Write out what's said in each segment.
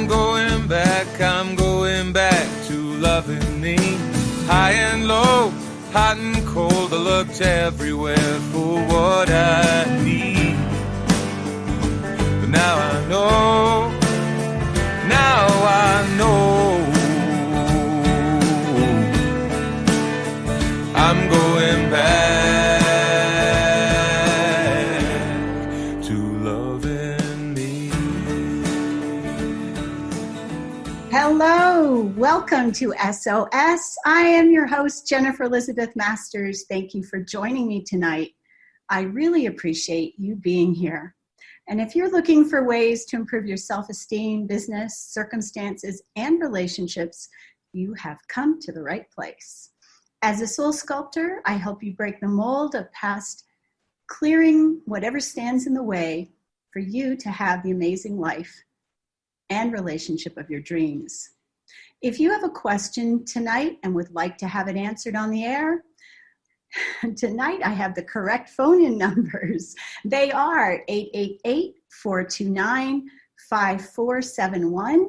I'm going back to loving me. High and low, hot and cold, I looked everywhere for what I need. But now I know, I'm going back to loving me. Hello, welcome to SOS. I am your host, Jennifer Elizabeth Masters. Thank you for joining me tonight. I really appreciate you being here. And if you're looking for ways to improve your self-esteem, business, circumstances, and relationships, you have come to the right place. As a soul sculptor, I help you break the mold of past, clearing whatever stands in the way for you to have the amazing life and relationship of your dreams. If you have a question tonight and would like to have it answered on the air, tonight I have the correct phone-in numbers. They are 888-429-5471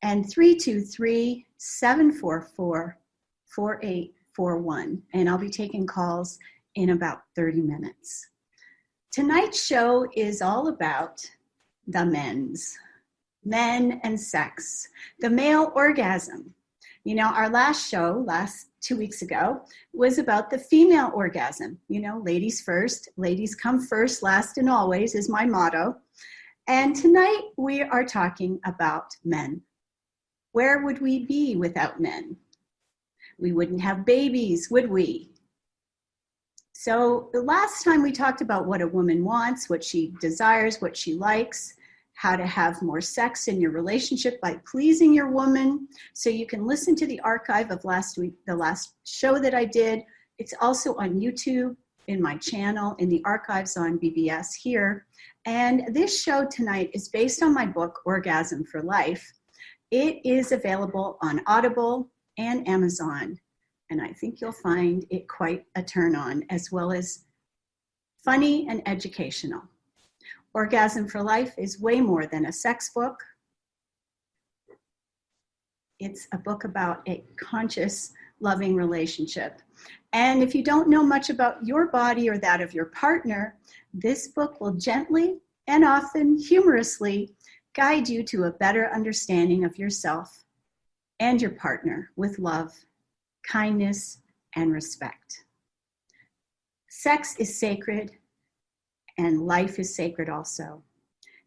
and 323-744-4841. And I'll be taking calls in about 30 minutes. Tonight's show is all about the men and sex, the male orgasm. You know, our last show, 2 weeks ago, was about the female orgasm. You know, ladies first, ladies come first, last and always is my motto. And tonight we are talking about men. Where would we be without men? We wouldn't have babies, would we? So the last time we talked about what a woman wants, what she desires, what she likes, how to have more sex in your relationship by pleasing your woman. So you can listen to the archive of last week, the last show that I did. It's also on YouTube, in my channel, in the archives on BBS here. And this show tonight is based on my book, Orgasm for Life. It is available on Audible and Amazon. And I think you'll find it quite a turn on, as well as funny and educational. Orgasm for Life is way more than a sex book. It's a book about a conscious, loving relationship. And if you don't know much about your body or that of your partner, this book will gently and often humorously guide you to a better understanding of yourself and your partner with love, kindness, and respect. Sex is sacred, and life is sacred also.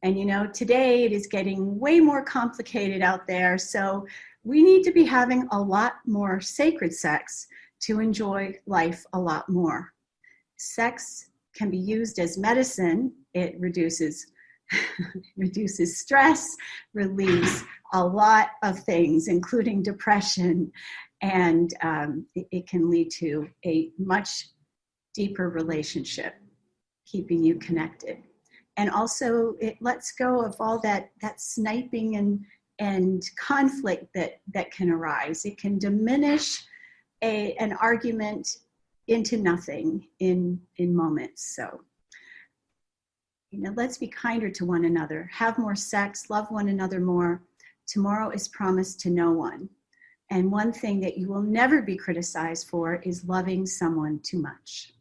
And you know, today it is getting way more complicated out there, so we need to be having a lot more sacred sex to enjoy life a lot more. Sex can be used as medicine. It reduces stress, relieves a lot of things, including depression, and it can lead to a much deeper relationship, keeping you connected. And also it lets go of all that sniping and conflict that can arise. It can diminish an argument into nothing in moments. So, you know, let's be kinder to one another, have more sex, love one another more. Tomorrow is promised to no one. And one thing that you will never be criticized for is loving someone too much.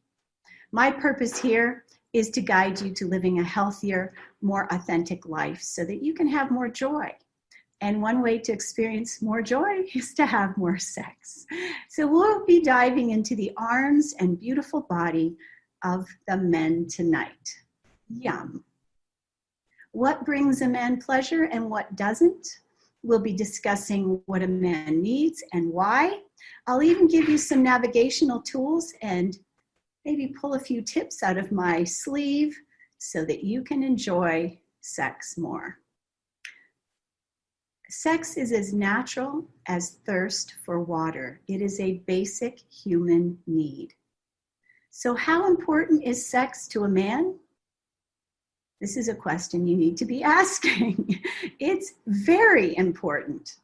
My purpose here is to guide you to living a healthier, more authentic life so that you can have more joy. And one way to experience more joy is to have more sex. So we'll be diving into the arms and beautiful body of the men tonight. Yum. What brings a man pleasure and what doesn't? We'll be discussing what a man needs and why. I'll even give you some navigational tools and maybe pull a few tips out of my sleeve so that you can enjoy sex more. Sex is as natural as thirst for water. It is a basic human need. So how important is sex to a man? This is a question you need to be asking. It's very important.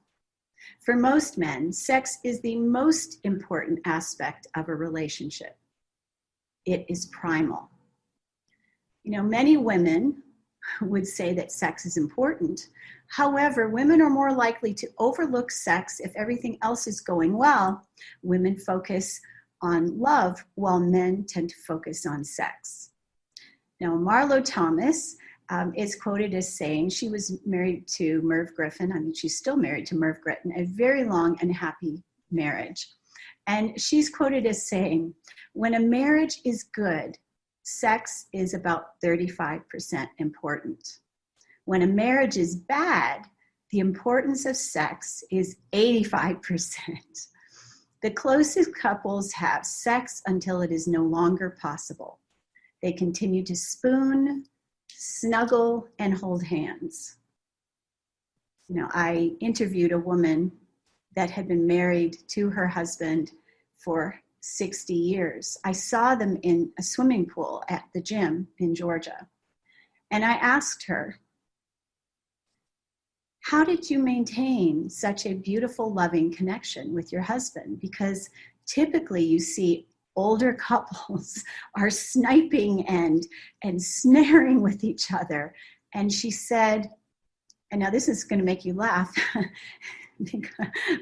For most men, sex is the most important aspect of a relationship. It is primal. You know, many women would say that sex is important. However, women are more likely to overlook sex if everything else is going well. Women focus on love while men tend to focus on sex. Now, Marlo Thomas is quoted as saying, she was married to Merv Griffin. I mean, she's still married to Merv Griffin, a very long and happy marriage. And she's quoted as saying, when a marriage is good, sex is about 35% important. When a marriage is bad, the importance of sex is 85%. The closest couples have sex until it is no longer possible. They continue to spoon, snuggle, and hold hands. You know, I interviewed a woman that had been married to her husband for 60 years. I saw them in a swimming pool at the gym in Georgia. And I asked her, how did you maintain such a beautiful, loving connection with your husband? Because typically you see older couples are sniping and snaring with each other. And she said, and now this is going to make you laugh.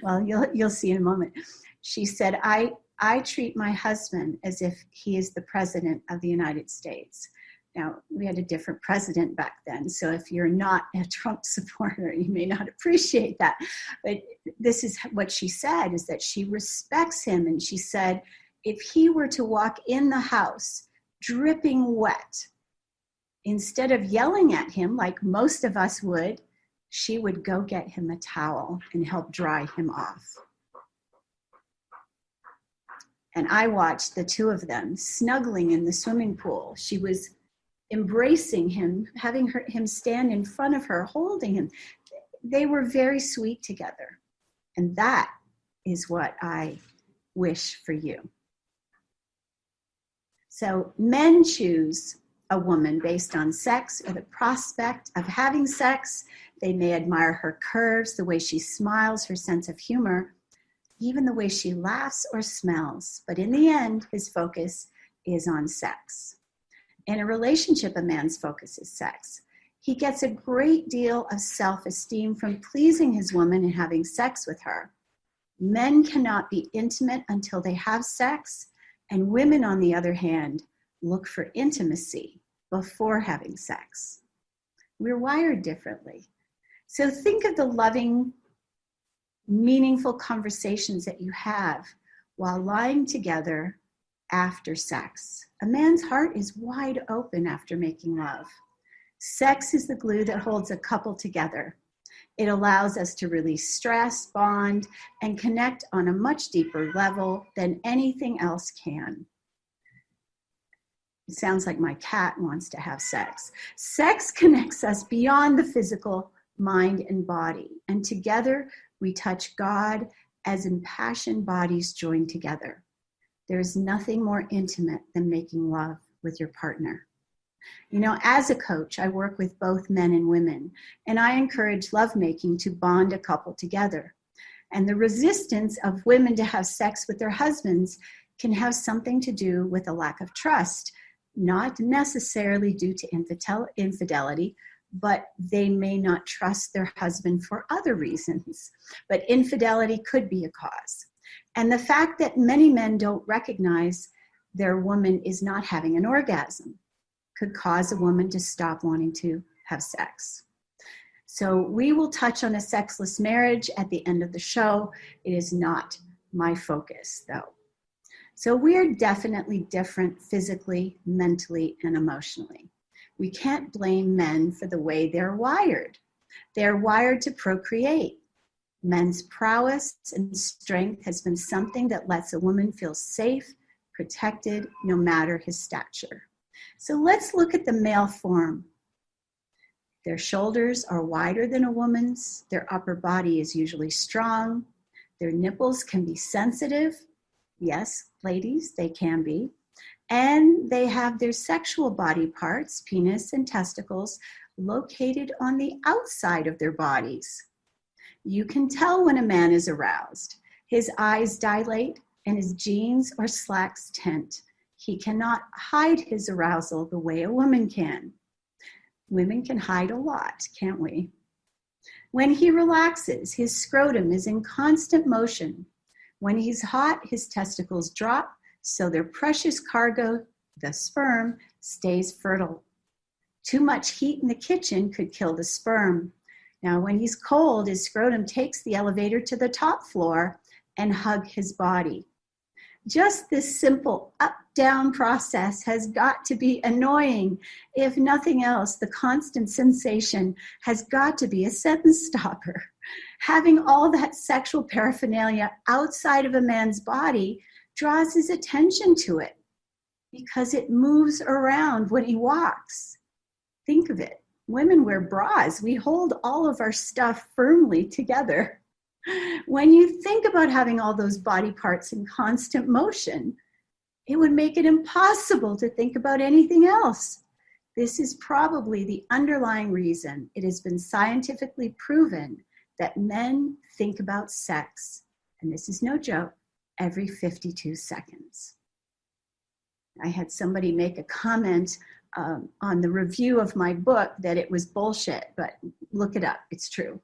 Well, you'll see in a moment. She said, I treat my husband as if he is the president of the United States. Now, we had a different president back then, so if you're not a Trump supporter, you may not appreciate that. But this is what she said, is that she respects him. And she said, if he were to walk in the house dripping wet, instead of yelling at him like most of us would, she would go get him a towel and help dry him off. And I watched the two of them snuggling in the swimming pool. She was embracing him, having him stand in front of her, holding him. They were very sweet together. And that is what I wish for you. So men choose a woman based on sex or the prospect of having sex. They may admire her curves, the way she smiles, her sense of humor, even the way she laughs or smells. But in the end, his focus is on sex. In a relationship, a man's focus is sex. He gets a great deal of self-esteem from pleasing his woman and having sex with her. Men cannot be intimate until they have sex, and women, on the other hand, look for intimacy before having sex. We're wired differently. So think of the loving, meaningful conversations that you have while lying together after sex. A man's heart is wide open after making love. Sex is the glue that holds a couple together. It allows us to release stress, bond, and connect on a much deeper level than anything else can. It sounds like my cat wants to have sex. Sex connects us beyond the physical mind and body, and together we touch God as impassioned bodies join together. There is nothing more intimate than making love with your partner. You know, as a coach, I work with both men and women, and I encourage lovemaking to bond a couple together. And the resistance of women to have sex with their husbands can have something to do with a lack of trust, not necessarily due to infidelity, but they may not trust their husband for other reasons. But infidelity could be a cause. And the fact that many men don't recognize their woman is not having an orgasm could cause a woman to stop wanting to have sex. So we will touch on a sexless marriage at the end of the show. It is not my focus, though. So we're definitely different physically, mentally, and emotionally. We can't blame men for the way they're wired. They're wired to procreate. Men's prowess and strength has been something that lets a woman feel safe, protected, no matter his stature. So let's look at the male form. Their shoulders are wider than a woman's. Their upper body is usually strong. Their nipples can be sensitive. Yes, ladies, they can be. And they have their sexual body parts, penis and testicles, located on the outside of their bodies. You can tell when a man is aroused. His eyes dilate and his jeans or slacks tent. He cannot hide his arousal the way a woman can. Women can hide a lot, can't we? When he relaxes, his scrotum is in constant motion. When he's hot, his testicles drop, so their precious cargo, the sperm, stays fertile. Too much heat in the kitchen could kill the sperm. Now, when he's cold, his scrotum takes the elevator to the top floor and hug his body. Just this simple up-down process has got to be annoying. If nothing else, the constant sensation has got to be a sentence stopper. Having all that sexual paraphernalia outside of a man's body draws his attention to it because it moves around when he walks. Think of it. Women wear bras. We hold all of our stuff firmly together. When you think about having all those body parts in constant motion, it would make it impossible to think about anything else. This is probably the underlying reason it has been scientifically proven that men think about sex, and this is no joke, every 52 seconds. I had somebody make a comment on the review of my book that it was bullshit, but look it up, it's true.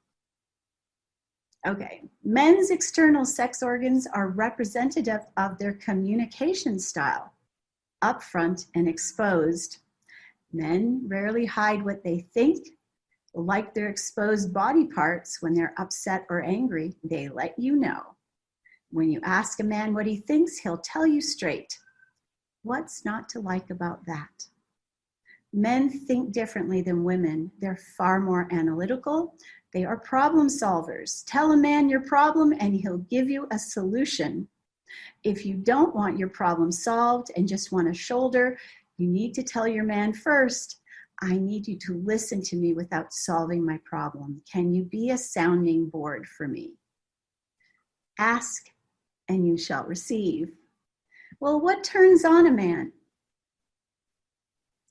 Okay, men's external sex organs are representative of their communication style, upfront and exposed. Men rarely hide what they think. Like their exposed body parts, when they're upset or angry, they let you know. When you ask a man what he thinks, he'll tell you straight. What's not to like about that? Men think differently than women. They're far more analytical. They are problem solvers. Tell a man your problem and he'll give you a solution. If you don't want your problem solved and just want a shoulder, you need to tell your man first, I need you to listen to me without solving my problem. Can you be a sounding board for me? Ask and you shall receive. Well, what turns on a man?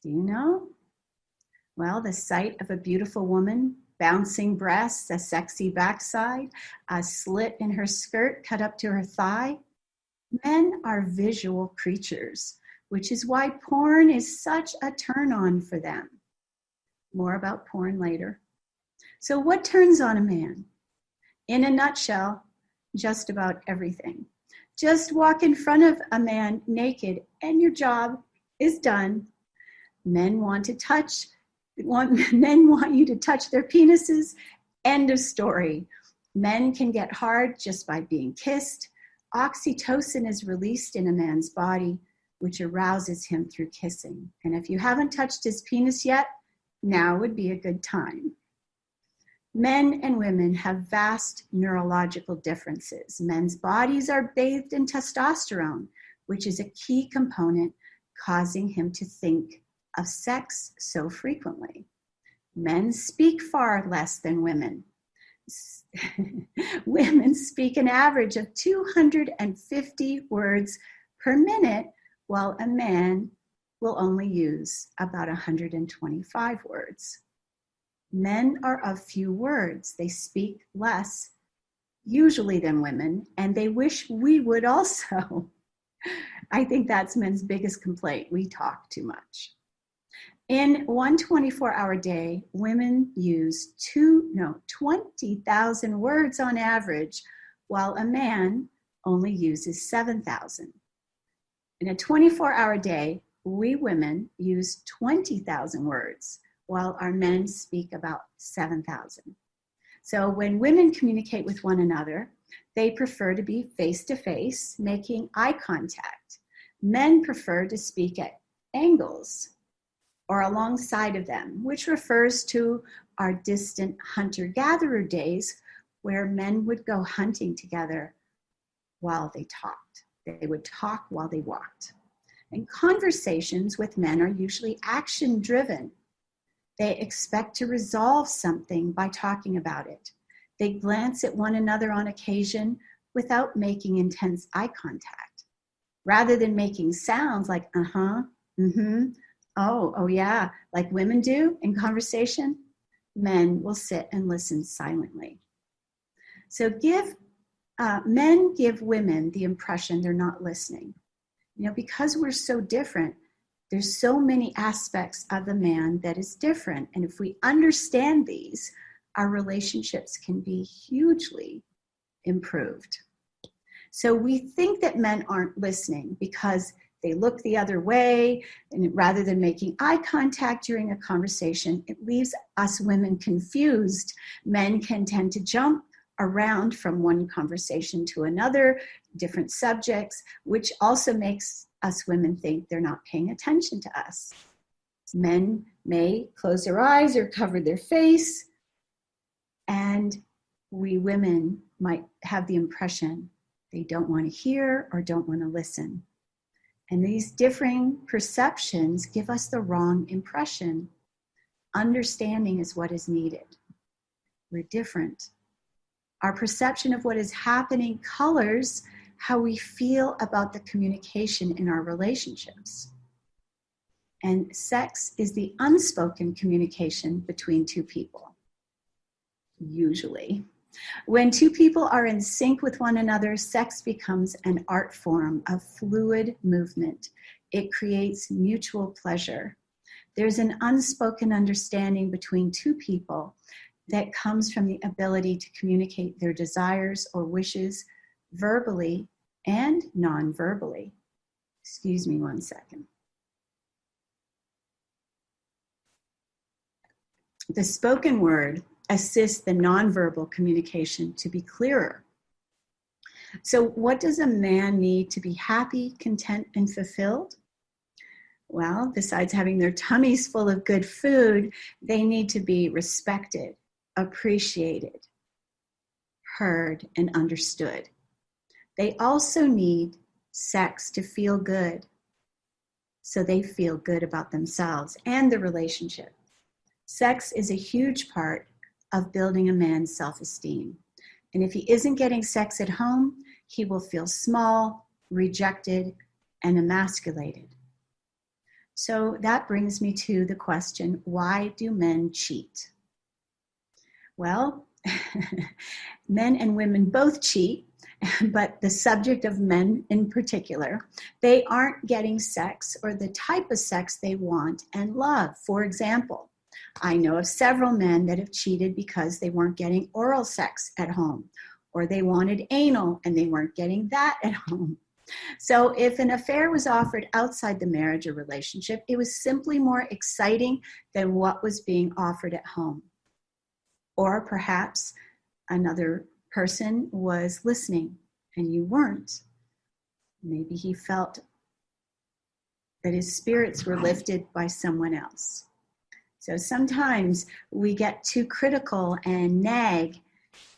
Do you know? Well, the sight of a beautiful woman, bouncing breasts, a sexy backside, a slit in her skirt cut up to her thigh. Men are visual creatures, which is why porn is such a turn-on for them. More about porn later. So what turns on a man? In a nutshell, just about everything. Just walk in front of a man naked and your job is done. Men want you to touch their penises. End of story. Men can get hard just by being kissed. Oxytocin is released in a man's body, which arouses him through kissing. And if you haven't touched his penis yet, now would be a good time. Men and women have vast neurological differences. Men's bodies are bathed in testosterone, which is a key component causing him to think of sex so frequently. Men speak far less than women. Women speak an average of 250 words per minute, while a man will only use about 125 words. Men are of few words. They speak less, usually, than women, and they wish we would also. I think that's men's biggest complaint. We talk too much. In one 24-hour day, women use 20,000 words on average, while a man only uses 7,000. In a 24-hour day, we women use 20,000 words, while our men speak about 7,000. So when women communicate with one another, they prefer to be face-to-face, making eye contact. Men prefer to speak at angles or alongside of them, which refers to our distant hunter-gatherer days where men would go hunting together while they talked. They would talk while they walked. And conversations with men are usually action-driven. They expect to resolve something by talking about it. They glance at one another on occasion without making intense eye contact. Rather than making sounds like uh-huh, mm-hmm, oh yeah, like women do in conversation, men will sit and listen silently. So men give women the impression they're not listening. Because we're so different, There's so many aspects of a man that is different. And if we understand these, our relationships can be hugely improved. So we think that men aren't listening because they look the other way, and rather than making eye contact during a conversation, it leaves us women confused. Men can tend to jump around from one conversation to another, different subjects, which also makes us women think they're not paying attention to us. Men may close their eyes or cover their face, and we women might have the impression they don't want to hear or don't want to listen. And these differing perceptions give us the wrong impression. Understanding is what is needed. We're different. Our perception of what is happening colors how we feel about the communication in our relationships. And sex is the unspoken communication between two people, usually. When two people are in sync with one another, sex becomes an art form of fluid movement. It creates mutual pleasure. There's an unspoken understanding between two people that comes from the ability to communicate their desires or wishes verbally and non-verbally. Excuse me one second. The spoken word assists the nonverbal communication to be clearer. So what does a man need to be happy, content, and fulfilled? Well, besides having their tummies full of good food, they need to be respected, appreciated, heard, and understood. They also need sex to feel good, so they feel good about themselves and the relationship. Sex is a huge part of building a man's self-esteem. And if he isn't getting sex at home, he will feel small, rejected, and emasculated. So that brings me to the question, why do men cheat? Well, men and women both cheat, but the subject of men in particular, they aren't getting sex or the type of sex they want and love. For example, I know of several men that have cheated because they weren't getting oral sex at home, or they wanted anal and they weren't getting that at home. So if an affair was offered outside the marriage or relationship, it was simply more exciting than what was being offered at home. Or perhaps another person was listening and you weren't. Maybe he felt that his spirits were lifted by someone else. So sometimes we get too critical and nag,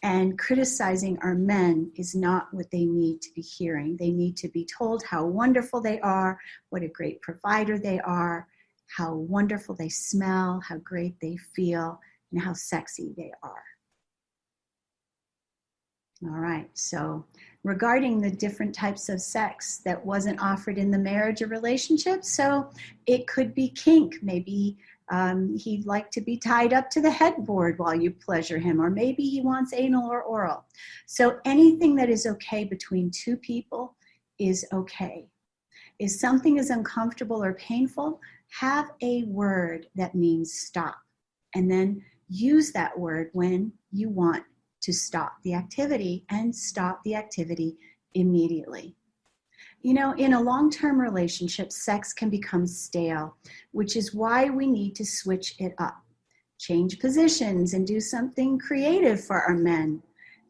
and criticizing our men is not what they need to be hearing. They need to be told how wonderful they are, what a great provider they are, how wonderful they smell, how great they feel, and how sexy they are. All right, so regarding the different types of sex that wasn't offered in the marriage or relationship, so it could be kink. Maybe he'd like to be tied up to the headboard while you pleasure him, or maybe he wants anal or oral. So anything that is okay between two people is okay. If something is uncomfortable or painful, have a word that means stop, and then use that word when you want to stop the activity, and stop the activity immediately. You know, in a long-term relationship, sex can become stale, which is why we need to switch it up. Change positions and do something creative for our men.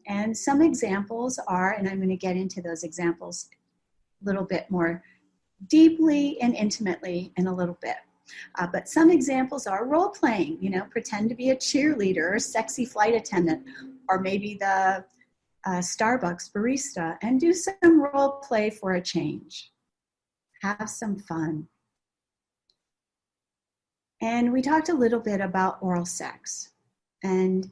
And some examples are, and I'm going to get into those examples a little bit more deeply and intimately in a little bit. But some examples are role-playing, you know, pretend to be a cheerleader or sexy flight attendant, or maybe the Starbucks barista, and do some role play for a change. Have some fun. And we talked a little bit about oral sex. And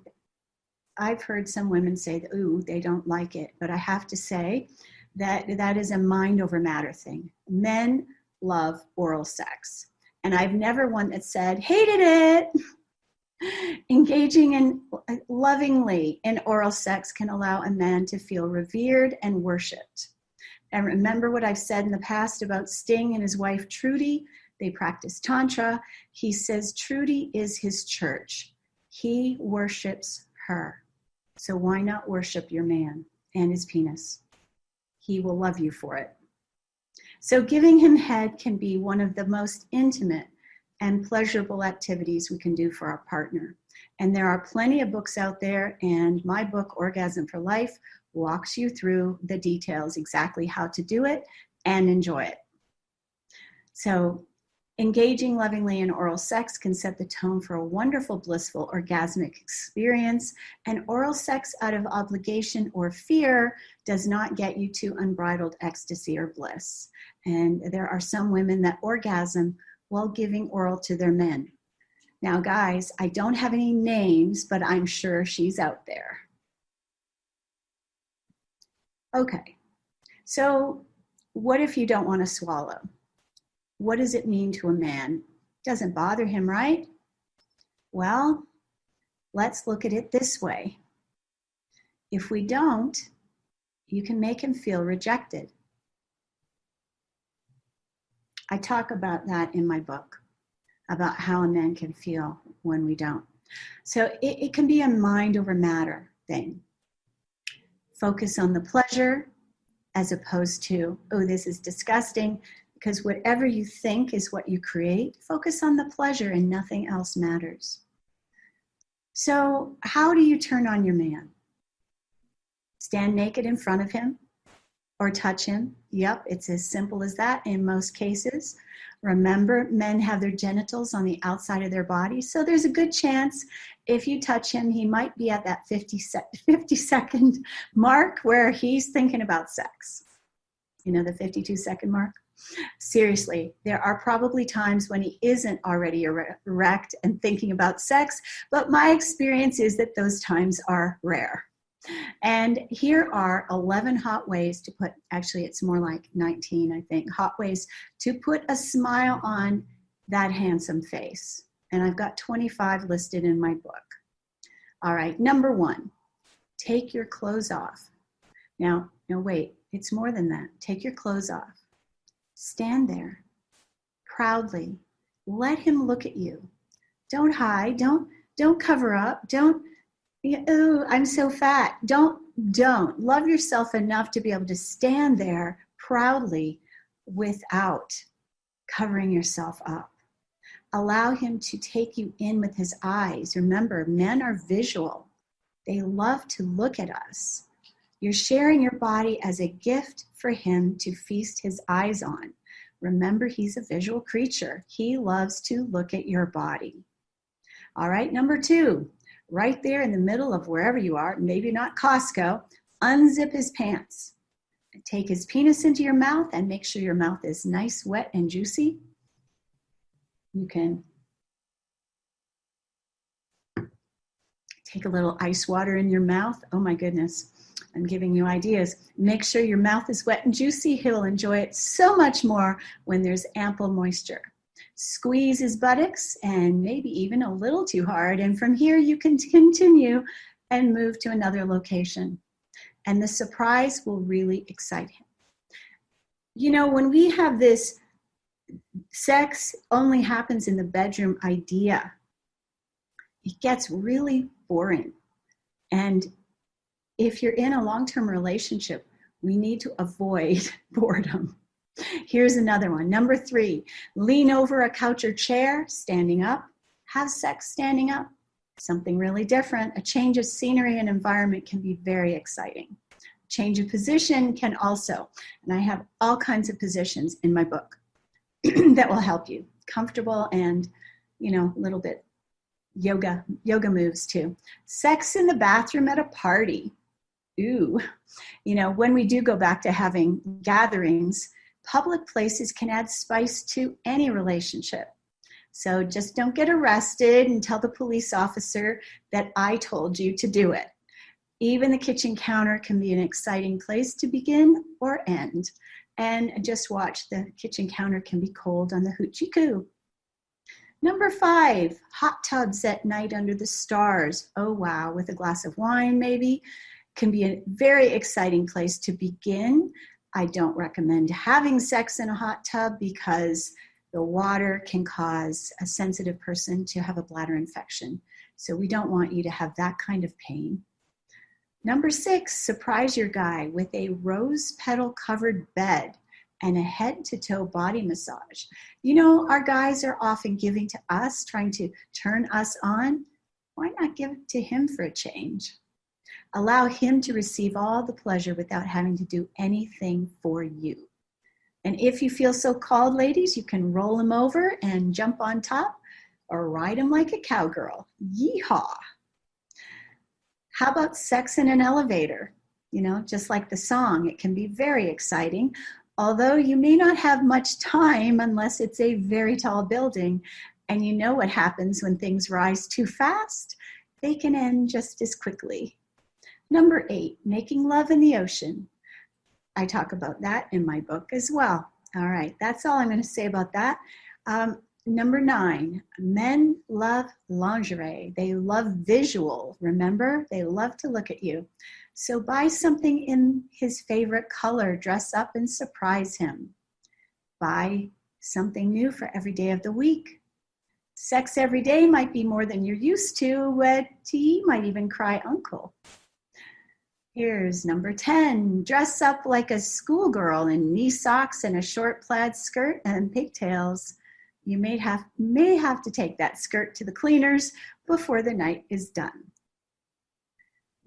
I've heard some women say, ooh, they don't like it. But I have to say that that is a mind over matter thing. Men love oral sex. And I've never one that said, hated it. Engaging in lovingly in oral sex can allow a man to feel revered and worshipped. And remember what I've said in the past about Sting and his wife Trudy? They practice Tantra. He says Trudy is his church. He worships her. So why not worship your man and his penis? He will love you for it. So giving him head can be one of the most intimate and pleasurable activities we can do for our partner. And there are plenty of books out there, and my book, Orgasm for Life, walks you through the details, exactly how to do it and enjoy it. So engaging lovingly in oral sex can set the tone for a wonderful, blissful, orgasmic experience. And oral sex out of obligation or fear does not get you to unbridled ecstasy or bliss. And there are some women that orgasm while giving oral to their men. Now, guys, I don't have any names, but I'm sure she's out there. Okay, so what if you don't want to swallow? What does it mean to a man? Doesn't bother him, right? Well, let's look at it this way. If we don't, you can make him feel rejected. I talk about that in my book, about how a man can feel when we don't. So it can be a mind over matter thing. Focus on the pleasure as opposed to, oh, this is disgusting, because whatever you think is what you create. Focus on the pleasure and nothing else matters. So how do you turn on your man? Stand naked in front of him or touch him? Yep, it's as simple as that in most cases. Remember, men have their genitals on the outside of their body, so there's a good chance if you touch him, he might be at that 50-second mark where he's thinking about sex. You know, the 52-second mark? Seriously, there are probably times when he isn't already erect and thinking about sex, but my experience is that those times are rare. And here are 11 hot ways to put, actually it's more like 19, I think, hot ways to put a smile on that handsome face. And I've got 25 listed in my book. All right, number 1, take your clothes off. Now, no, wait, it's more than that. Take your clothes off. Stand there proudly. Let him look at you. Don't hide. Don't cover up. Don't, oh, I'm so fat. Don't. Love yourself enough to be able to stand there proudly without covering yourself up. Allow him to take you in with his eyes. Remember, men are visual. They love to look at us. You're sharing your body as a gift for him to feast his eyes on. Remember, he's a visual creature. He loves to look at your body. All right, number 2, right there in the middle of wherever you are, maybe not Costco, unzip his pants. Take his penis into your mouth and make sure your mouth is nice, wet, and juicy. You can take a little ice water in your mouth. Oh my goodness, I'm giving you ideas. Make sure your mouth is wet and juicy. He'll enjoy it so much more when there's ample moisture. Squeeze his buttocks and maybe even a little too hard. And from here you can continue and move to another location. And the surprise will really excite him. You know, when we have this sex only happens in the bedroom idea, it gets really boring. And if you're in a long-term relationship, we need to avoid boredom. Here's another one. Number 3, lean over a couch or chair, standing up. Have sex standing up. Something really different. A change of scenery and environment can be very exciting. Change of position can also, and I have all kinds of positions in my book that will help you. Comfortable and, you know, a little bit yoga moves too. Sex in the bathroom at a party. Ooh, you know, when we do go back to having gatherings, public places can add spice to any relationship. So just don't get arrested and tell the police officer that I told you to do it. Even the kitchen counter can be an exciting place to begin or end. And just watch, the kitchen counter can be cold on the hoochie coo. Number 5, hot tubs at night under the stars. Oh wow, with a glass of wine maybe. Can be a very exciting place to begin. I don't recommend having sex in a hot tub because The water can cause a sensitive person to have a bladder infection. So we don't want you to have that kind of pain. Number 6, surprise your guy with a rose petal covered bed and a head to toe body massage. You know, our guys are often giving to us, trying to turn us on. Why not give it to him for a change? Allow him to receive all the pleasure without having to do anything for you. And if you feel so called, ladies, you can roll him over and jump on top or ride him like a cowgirl. Yeehaw! How about sex in an elevator? You know, just like the song, it can be very exciting, although you may not have much time unless it's a very tall building. And you know what happens when things rise too fast? They can end just as quickly. Number 8, making love in the ocean. I talk about that in my book as well. All right, that's all I'm going to say about that. Number 9, men love lingerie. They love visual, remember? They love to look at you. So buy something in his favorite color, dress up and surprise him. Buy something new for every day of the week. Sex every day might be more than you're used to. He might even cry uncle. Here's number 10, dress up like a schoolgirl in knee socks and a short plaid skirt and pigtails. You may have to take that skirt to the cleaners before the night is done.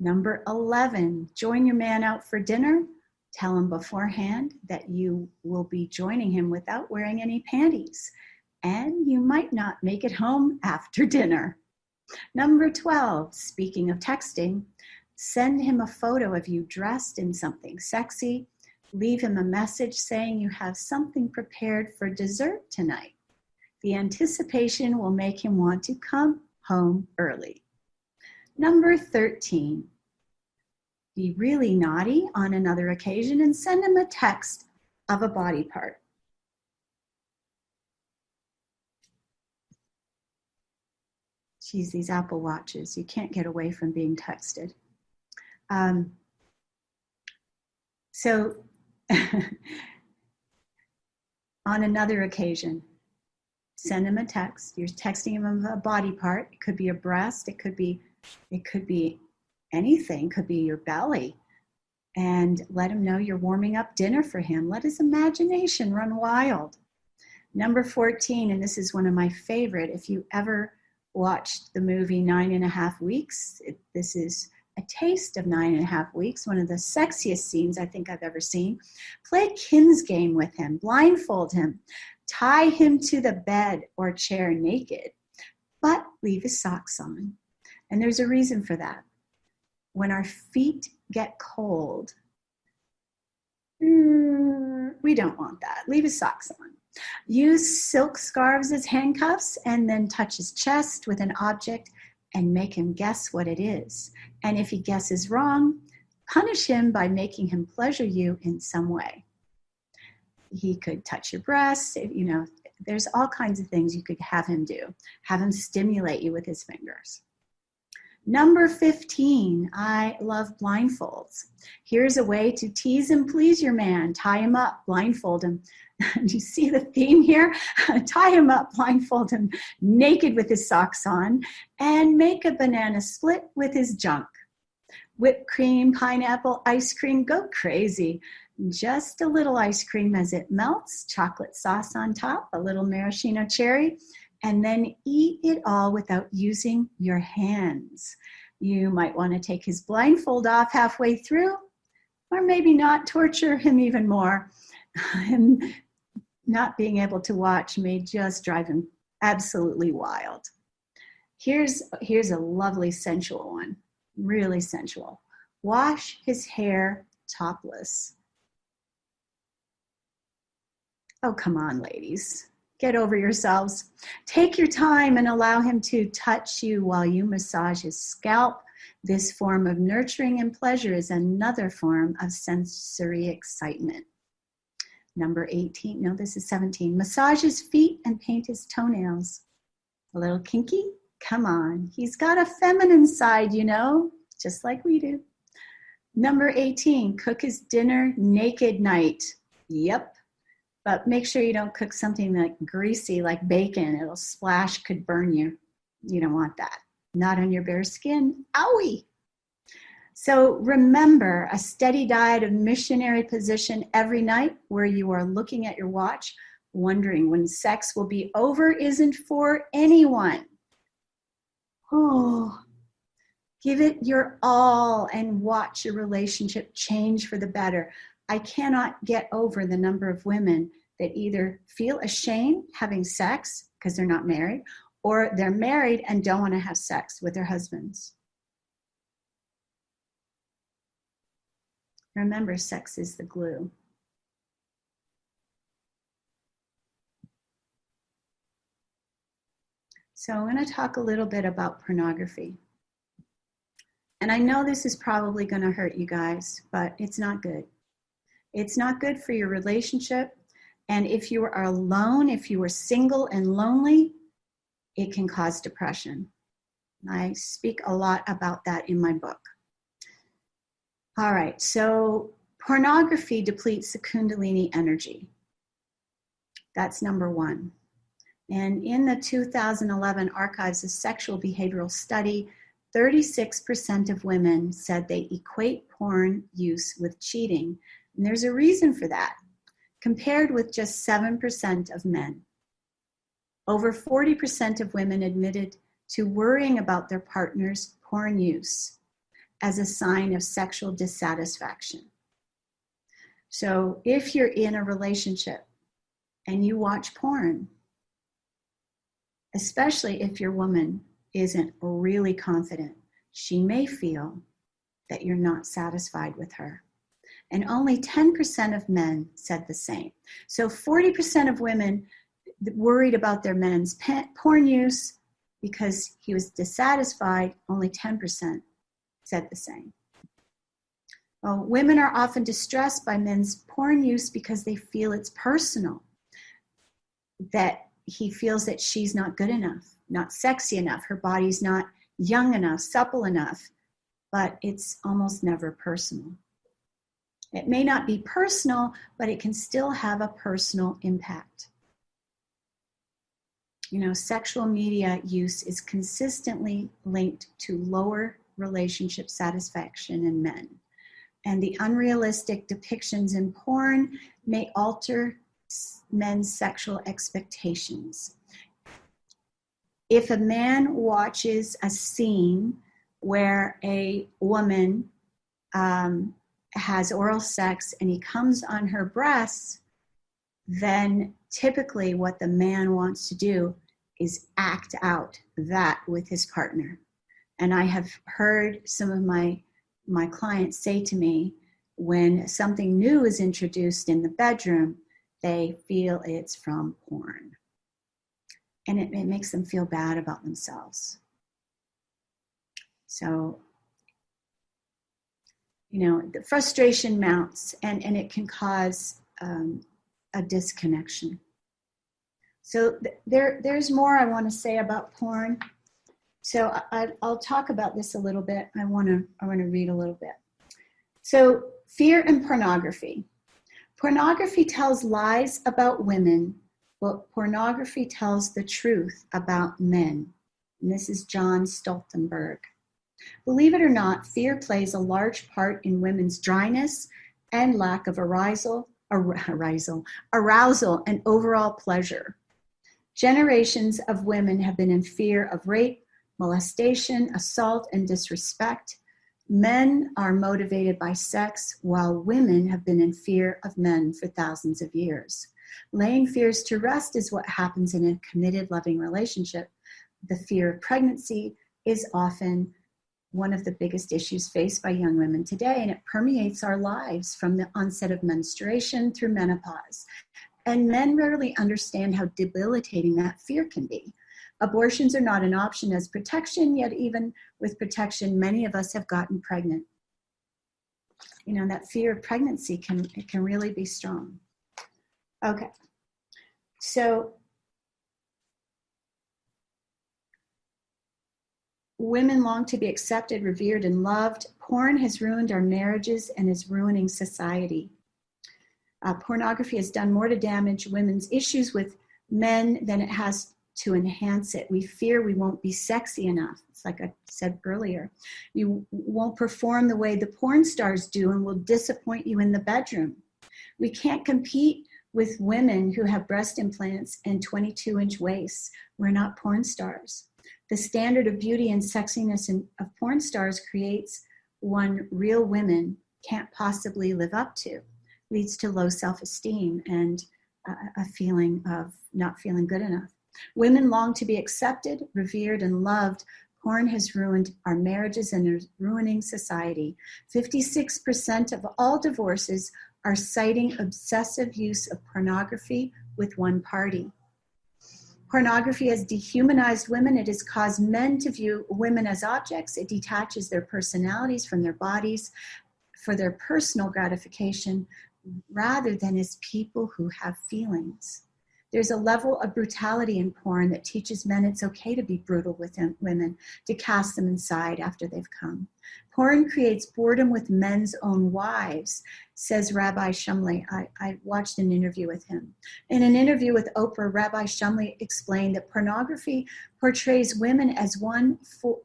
Number 11, join your man out for dinner. Tell him beforehand that you will be joining him without wearing any panties, and you might not make it home after dinner. Number 12, speaking of texting, send him a photo of you dressed in something sexy. Leave him a message saying you have something prepared for dessert tonight. The anticipation will make him want to come home early. Number 13, be really naughty on another occasion and send him a text of a body part. Geez, these Apple Watches, you can't get away from being texted. So on another occasion, send him a text. You're texting him a body part. It could be a breast. It could be anything. It could be your belly. And let him know you're warming up dinner for him. Let his imagination run wild. Number 14, and this is one of my favorite. If you ever watched the movie 9.5 Weeks, this is a taste of 9.5 weeks, one of the sexiest scenes I think I've ever seen. Play Kim's game with him, blindfold him, tie him to the bed or chair naked, but leave his socks on. And there's a reason for that. When our feet get cold, we don't want that. Leave his socks on. Use silk scarves as handcuffs and then touch his chest with an object and make him guess what it is. And if he guesses wrong, punish him by making him pleasure you in some way. He could touch your breasts, you know, there's all kinds of things you could have him do. Have him stimulate you with his fingers. Number 15, I love blindfolds. Here's a way to tease and please your man. Tie him up, blindfold him. Do you see the theme here? Tie him up, blindfold him, naked with his socks on, and make a banana split with his junk. Whipped cream, pineapple, ice cream, go crazy. Just a little ice cream as it melts, chocolate sauce on top, a little maraschino cherry, and then eat it all without using your hands. You might want to take his blindfold off halfway through, or maybe not, torture him even more. And not being able to watch may just drive him absolutely wild. Here's a lovely sensual one, really sensual. Wash his hair topless. Oh, come on, ladies. Get over yourselves. Take your time and allow him to touch you while you massage his scalp. This form of nurturing and pleasure is another form of sensory excitement. Number 18, no, this is 17. Massage his feet and paint his toenails. A little kinky? Come on. He's got a feminine side, you know, just like we do. Number 18, cook his dinner naked night. Yep. But make sure you don't cook something like greasy, like bacon. It'll splash, could burn you. You don't want that. Not on your bare skin. Owie! So remember, a steady diet of missionary position every night where you are looking at your watch, wondering when sex will be over isn't for anyone. Oh, give it your all and watch your relationship change for the better. I cannot get over the number of women that either feel ashamed having sex because they're not married, or they're married and don't want to have sex with their husbands. Remember, sex is the glue. So I'm going to talk a little bit about pornography. And I know this is probably going to hurt you guys, but it's not good. It's not good for your relationship. And if you are alone, if you are single and lonely, it can cause depression. I speak a lot about that in my book. All right, so pornography depletes the Kundalini energy. That's number one. And in the 2011 Archives of Sexual Behavioral Study, 36% of women said they equate porn use with cheating. And there's a reason for that, compared with just 7% of men. Over 40% of women admitted to worrying about their partner's porn use as a sign of sexual dissatisfaction. So if you're in a relationship and you watch porn, especially if your woman isn't really confident, she may feel that you're not satisfied with her. And only 10% of men said the same. So 40% of women worried about their men's porn use because he was dissatisfied. Only 10% said the same. Well, women are often distressed by men's porn use because they feel it's personal, that he feels that she's not good enough, not sexy enough, her body's not young enough, supple enough, but it's almost never personal. It may not be personal, but it can still have a personal impact. You know, sexual media use is consistently linked to lower relationship satisfaction in men. And the unrealistic depictions in porn may alter men's sexual expectations. If a man watches a scene where a woman has oral sex and he comes on her breasts, then typically what the man wants to do is act out that with his partner. And I have heard some of my clients say to me, when something new is introduced in the bedroom, they feel it's from porn. And it makes them feel bad about themselves. So, you know, the frustration mounts and it can cause a disconnection. So there's more I want to say about porn. So I'll talk about this a little bit. I want to read a little bit. So fear and pornography. Pornography tells lies about women, but pornography tells the truth about men. And this is John Stoltenberg. Believe it or not, fear plays a large part in women's dryness and lack of arousal and overall pleasure. Generations of women have been in fear of rape, molestation, assault, and disrespect. Men are motivated by sex, while women have been in fear of men for thousands of years. Laying fears to rest is what happens in a committed, loving relationship. The fear of pregnancy is often one of the biggest issues faced by young women today, and it permeates our lives from the onset of menstruation through menopause. And men rarely understand how debilitating that fear can be. Abortions are not an option as protection, yet even with protection, many of us have gotten pregnant. You know, that fear of pregnancy can really be strong. Okay, so women long to be accepted, revered, and loved. Porn has ruined our marriages and is ruining society. Pornography has done more to damage women's issues with men than it has to enhance it. We fear we won't be sexy enough. It's like I said earlier. You won't perform the way the porn stars do and will disappoint you in the bedroom. We can't compete with women who have breast implants and 22-inch waists. We're not porn stars. The standard of beauty and sexiness of porn stars creates one real women can't possibly live up to. Leads to low self-esteem and a feeling of not feeling good enough. Women long to be accepted, revered, and loved. Porn has ruined our marriages and is ruining society. 56% of all divorces are citing obsessive use of pornography with one party. Pornography has dehumanized women. It has caused men to view women as objects. It detaches their personalities from their bodies for their personal gratification rather than as people who have feelings. There's a level of brutality in porn that teaches men it's okay to be brutal with women, to cast them inside after they've come. Porn creates boredom with men's own wives, says Rabbi Shumley. I watched an interview with him. In an interview with Oprah, Rabbi Shumley explained that pornography portrays women as one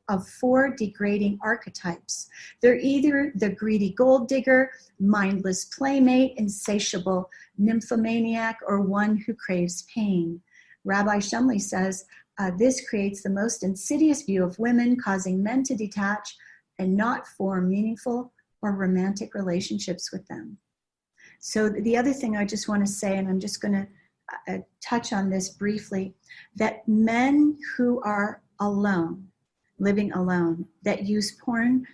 of four degrading archetypes. They're either the greedy gold digger, mindless playmate, insatiable nymphomaniac, or one who craves pain. Rabbi Shumley says this creates the most insidious view of women, causing men to detach and not form meaningful or romantic relationships with them. So the other thing I just want to say, and I'm just going to touch on this briefly, that men who are alone, living alone, that use porn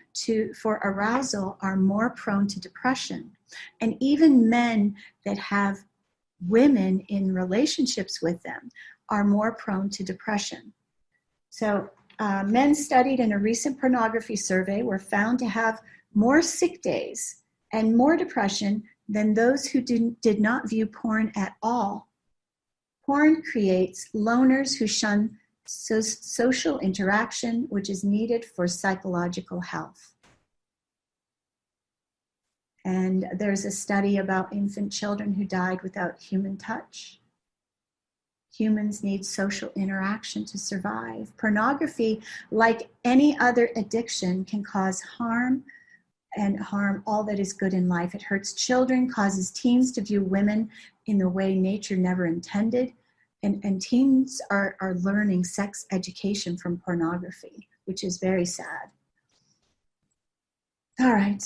for arousal are more prone to depression. And even men that have women in relationships with them are more prone to depression. So men studied in a recent pornography survey were found to have more sick days and more depression than those who did not view porn at all. Porn creates loners who shun social interaction, which is needed for psychological health. And there's a study about infant children who died without human touch. Humans need social interaction to survive. Pornography, like any other addiction, can cause harm and harm all that is good in life. It hurts children, causes teens to view women in the way nature never intended. And teens are learning sex education from pornography, which is very sad. All right.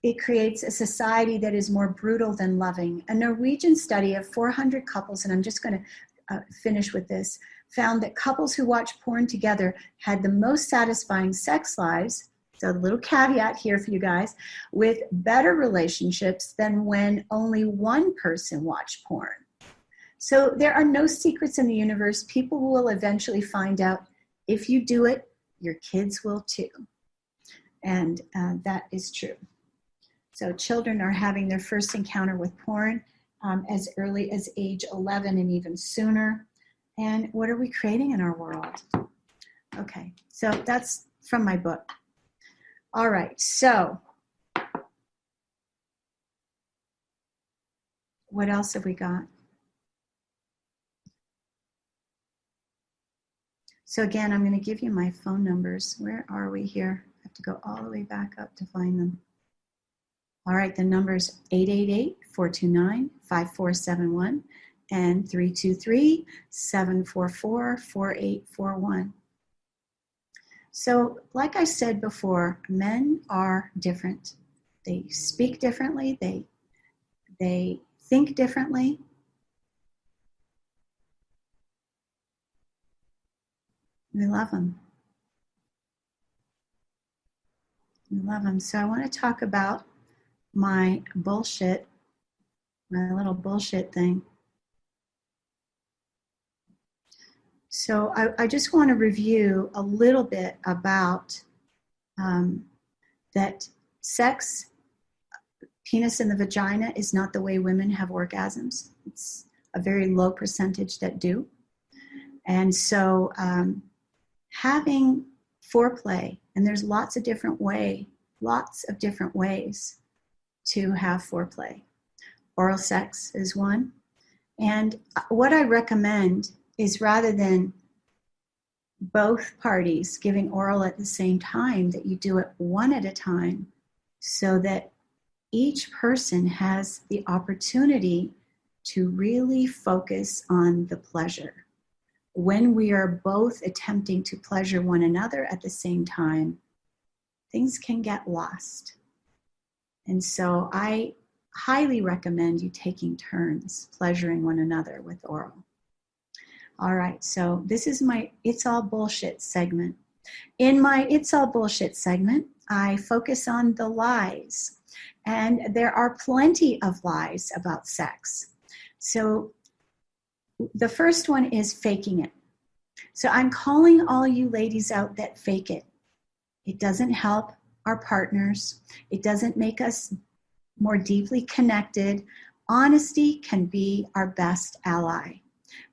It creates a society that is more brutal than loving. A Norwegian study of 400 couples, and I'm just going to finish with this, found that couples who watch porn together had the most satisfying sex lives, so a little caveat here for you guys, with better relationships than when only one person watched porn. So there are no secrets in the universe. People will eventually find out. If you do it, your kids will too. And that is true. So children are having their first encounter with porn as early as age 11 and even sooner. And what are we creating in our world? Okay, so that's from my book. All right, so what else have we got? So again, I'm going to give you my phone numbers. Where are we here? I have to go all the way back up to find them. All right, the number's 888-429-5471 and 323-744-4841. So like I said before, men are different. They speak differently. They think differently. We love them. We love them. So I want to talk about my bullshit, my little bullshit thing. So I just want to review a little bit about that sex, penis in the vagina, is not the way women have orgasms. It's a very low percentage that do. And so having foreplay, and there's lots of different ways to have foreplay. Oral sex is one. And what I recommend is, rather than both parties giving oral at the same time, that you do it one at a time, so that each person has the opportunity to really focus on the pleasure. When we are both attempting to pleasure one another at the same time, things can get lost. And so I highly recommend you taking turns pleasuring one another with oral. All right, so this is my It's All Bullshit segment. In my It's All Bullshit segment, I focus on the lies. And there are plenty of lies about sex. So the first one is faking it. So I'm calling all you ladies out that fake it. It doesn't help our partners. It doesn't make us more deeply connected. Honesty can be our best ally.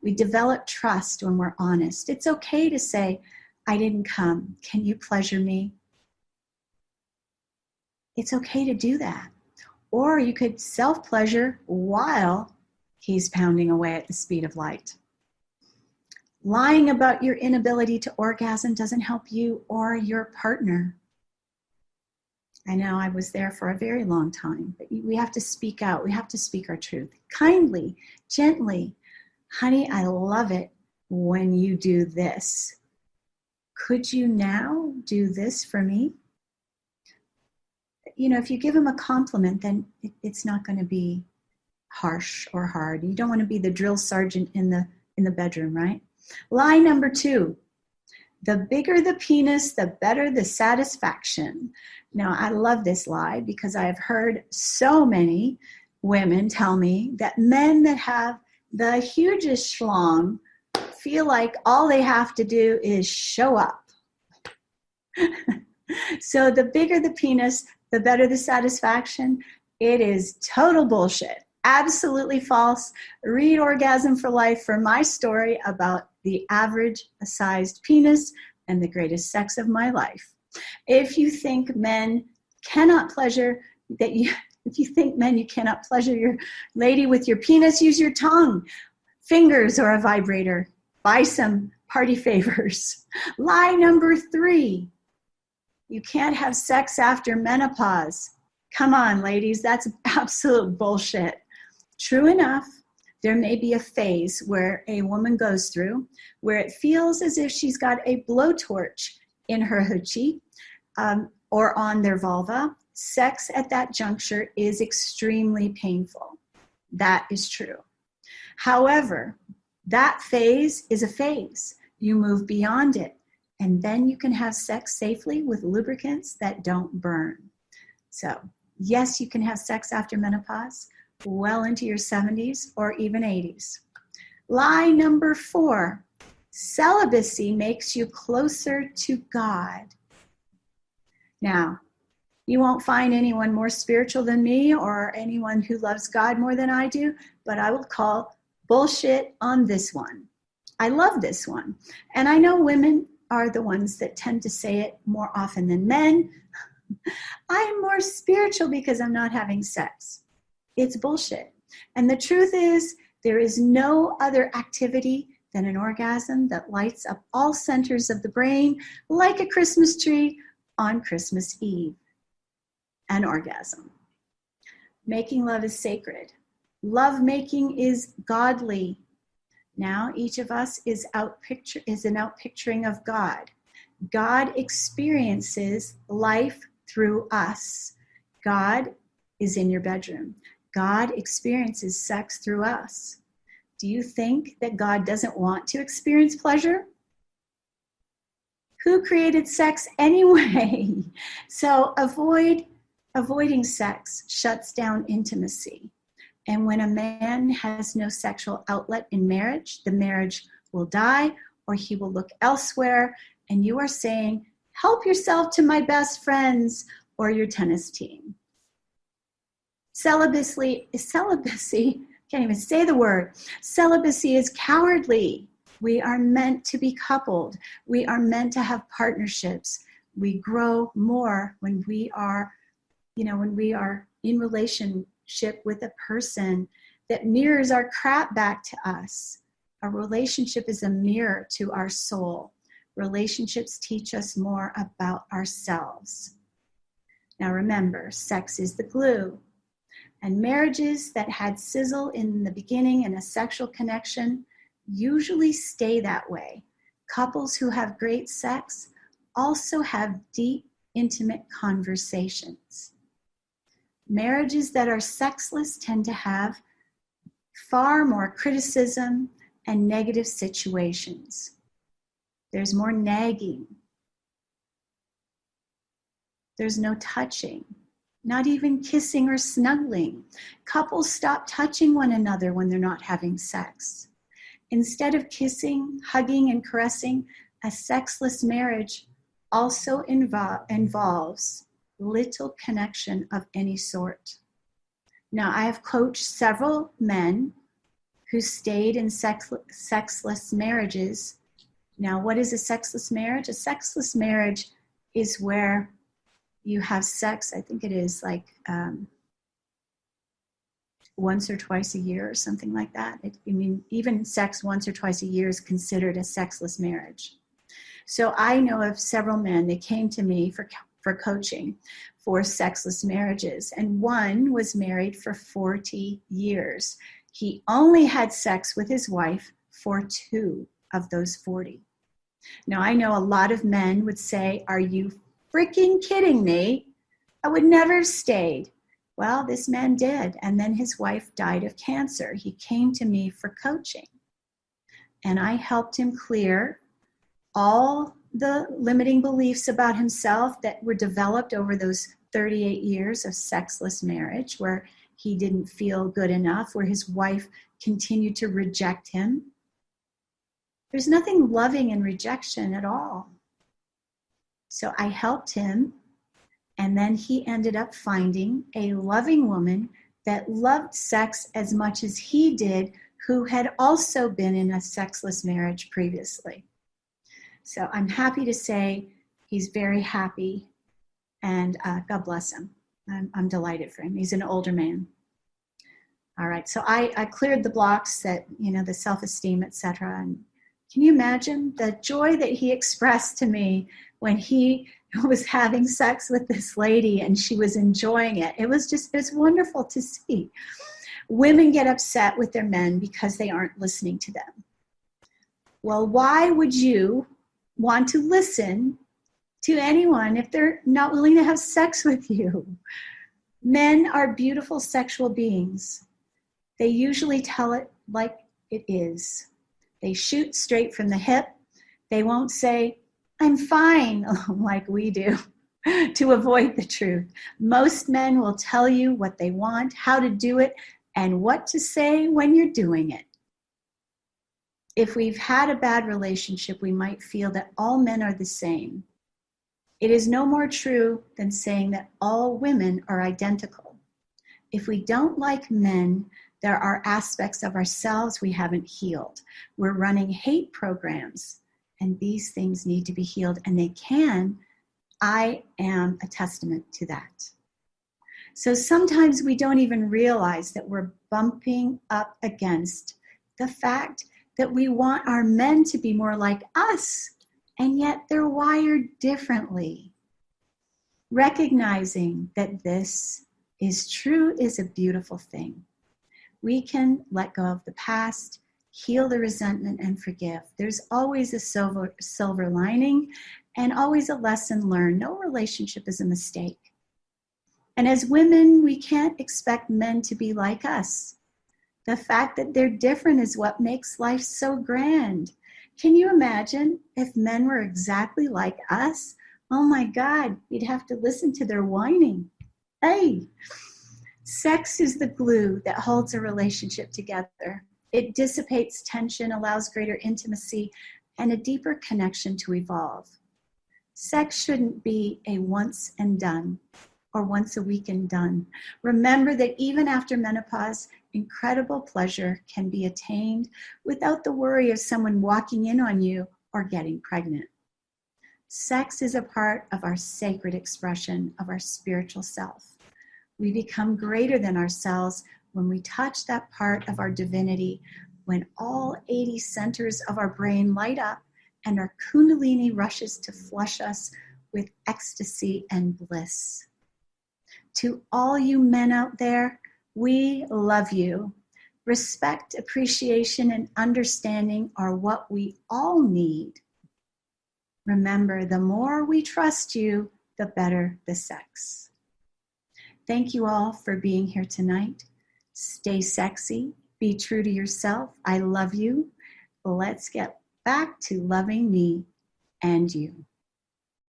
We develop trust when we're honest. It's okay to say, I didn't come. Can you pleasure me? It's okay to do that. Or you could self-pleasure while he's pounding away at the speed of light. Lying about your inability to orgasm doesn't help you or your partner. I know I was there for a very long time, but we have to speak out. We have to speak our truth. Kindly, gently. Honey, I love it when you do this. Could you now do this for me? You know, if you give him a compliment, then it's not going to be harsh or hard. You don't want to be the drill sergeant in the bedroom, right? Lie number 2. The bigger the penis, the better the satisfaction. Now, I love this lie because I have heard so many women tell me that men that have the hugest schlong feel like all they have to do is show up. So the bigger the penis, the better the satisfaction. It is total bullshit. Absolutely false. Read Orgasm for Life for my story about the average sized penis and the greatest sex of my life. If you think men cannot pleasure if you think men you cannot pleasure your lady with your penis, use your tongue, fingers, or a vibrator. Buy some party favors. Lie number 3. You can't have sex after menopause. Come on, ladies, that's absolute bullshit. True enough, there may be a phase where a woman goes through where it feels as if she's got a blowtorch in her hoochie or on their vulva. Sex at that juncture is extremely painful. That is true. However, that phase is a phase. You move beyond it, and then you can have sex safely with lubricants that don't burn. So, yes, you can have sex after menopause, well into your 70s or even 80s. Lie number 4, celibacy makes you closer to God. Now, you won't find anyone more spiritual than me or anyone who loves God more than I do, but I will call bullshit on this one. I love this one. And I know women are the ones that tend to say it more often than men. I'm more spiritual because I'm not having sex. It's bullshit. And the truth is, there is no other activity than an orgasm that lights up all centers of the brain like a Christmas tree on Christmas Eve. An orgasm. Making love is sacred. Love making is godly. Now each of us is an outpicturing of God. God experiences life through us. God is in your bedroom. God experiences sex through us. Do you think that God doesn't want to experience pleasure? Who created sex anyway? So avoiding sex shuts down intimacy. And when a man has no sexual outlet in marriage, the marriage will die or he will look elsewhere. And you are saying, help yourself to my best friends or your tennis team. Celibacy, can't even say the word. Celibacy is cowardly. We are meant to be coupled. We are meant to have partnerships. We grow more when we are in relationship with a person that mirrors our crap back to us. A relationship is a mirror to our soul. Relationships teach us more about ourselves. Now remember, sex is the glue. And marriages that had sizzle in the beginning and a sexual connection usually stay that way. Couples who have great sex also have deep, intimate conversations. Marriages that are sexless tend to have far more criticism and negative situations. There's more nagging. There's no touching, not even kissing or snuggling. Couples stop touching one another when they're not having sex. Instead of kissing, hugging, and caressing, a sexless marriage also involves little connection of any sort. Now, I have coached several men who stayed in sexless marriages. Now, what is a sexless marriage? A sexless marriage is where you have sex, I think it is like once or twice a year or something like that. Even sex once or twice a year is considered a sexless marriage. So I know of several men that came to me for coaching for sexless marriages, and one was married for 40 years. He only had sex with his wife for 2 of those 40. Now, I know a lot of men would say, "Are you freaking kidding me? I would never have stayed." Well, this man did, and then his wife died of cancer. He came to me for coaching, and I helped him clear all the limiting beliefs about himself that were developed over those 38 years of sexless marriage, where he didn't feel good enough, where his wife continued to reject him. There's nothing loving in rejection at all. So I helped him, and then he ended up finding a loving woman that loved sex as much as he did, who had also been in a sexless marriage previously. So I'm happy to say he's very happy, and God bless him. I'm delighted for him. He's an older man. All right, so I cleared the blocks that, the self-esteem, etc. And can you imagine the joy that he expressed to me when he was having sex with this lady and she was enjoying it? It's wonderful to see. Women get upset with their men because they aren't listening to them. Well, why would you want to listen to anyone if they're not willing to have sex with you? Men are beautiful sexual beings. They usually tell it like it is. They shoot straight from the hip. They won't say, "I'm fine," like we do, to avoid the truth. Most men will tell you what they want, how to do it, and what to say when you're doing it. If we've had a bad relationship, we might feel that all men are the same. It is no more true than saying that all women are identical. If we don't like men, there are aspects of ourselves we haven't healed. We're running hate programs, and these things need to be healed, and they can. I am a testament to that. So sometimes we don't even realize that we're bumping up against the fact that we want our men to be more like us, and yet they're wired differently. Recognizing that this is true is a beautiful thing. We can let go of the past, heal the resentment, and forgive. There's always a silver lining and always a lesson learned. No relationship is a mistake. And as women, we can't expect men to be like us. The fact that they're different is what makes life so grand. Can you imagine if men were exactly like us? Oh my God, you'd have to listen to their whining. Hey, sex is the glue that holds a relationship together. It dissipates tension, allows greater intimacy, and a deeper connection to evolve. Sex shouldn't be a once and done, or once a week and done. Remember that even after menopause, incredible pleasure can be attained without the worry of someone walking in on you or getting pregnant. Sex is a part of our sacred expression of our spiritual self. We become greater than ourselves when we touch that part of our divinity, when all 80 centers of our brain light up and our kundalini rushes to flush us with ecstasy and bliss. To all you men out there, we love you. Respect, appreciation, and understanding are what we all need. Remember, the more we trust you, the better the sex. Thank you all for being here tonight. Stay sexy. Be true to yourself. I love you. Let's get back to loving me and you.